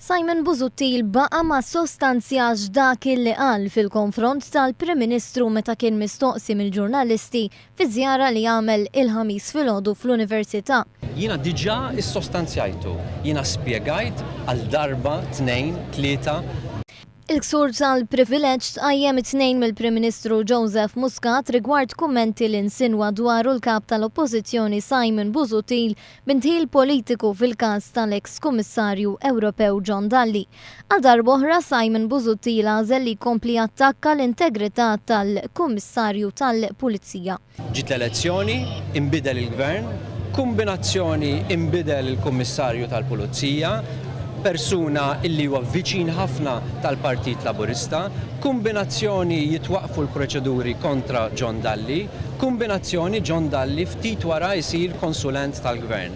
Simon Busuttil baqa ma sostanzjax dak illi qal fil-konfront tal-Prim Ministru meta kien mistoqsi mill-ġurnalisti fi żjara li għamel il-ħamis filgħodu fl-Università. Jiena diġà issostanzjajtu, jiena spjegajt għal darba, tnejn, tlieta. Il-ksur tal-privileġġ tqajjem it-tnejn mill-Prim Ministru Joseph Muscat rigward kummenti li nsinwa dwaru l-kap tal-Oppożizzjoni Simon Busuttil b'intil politiku fil-każ tal-eks Kummissarju Ewropew John Dalli. Għal darba oħra Simon Busuttil għażel li jkompli attakka l-integrità tal-Kummissarju tal-Pulizija. Ġiet l-elezzjoni, inbidel il-Gvern, kombinazzjoni inbidel il-Kummissarju tal-Pulizija, persuna illi huwa viċin ħafna tal-Partit Laburista, kombinazzjoni jitwaqfu l-proċeduri kontra John Dalli, kombinazzjoni John Dalli ftit wara jsir konsulent tal-Gvern.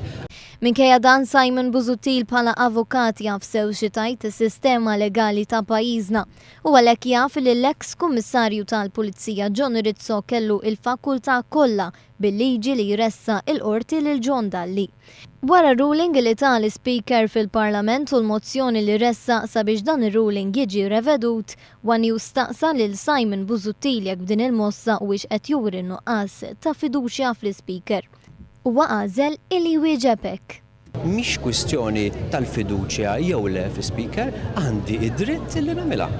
Minkejja dan Simon Busuttil bħala avukat jaf sew xi tajt is-sistema legali ta' pajjiżna u għalhekk jaf li l-eks Kummissarju tal-Pulizija John Rizzo kellu il-fakultà kollha bil-liġi li jressa il-qorti lil John Dalli. Wara ruling li ta' l-Speaker fil-Parlament u l-mozzjoni li ressa sabiex dan ir-ruling jiġi revedut, One News staqsa lil Simon Busuttil jekk b'din il-mossa huwiex qed juri nuqqas ta' fiduċja fl-Speaker. Huwa għażel illi jwieġebek. Mhix kwistjoni tal-fiduċja jew le fis-Speaker, għandi id-dritt li nagħmilha.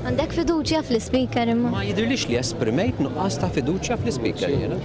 Għandek fiduċja fl-Speaker imma? Ma jidhirlix li esprimejt nuqqas ta' fiduċja fl-Speaker jiena.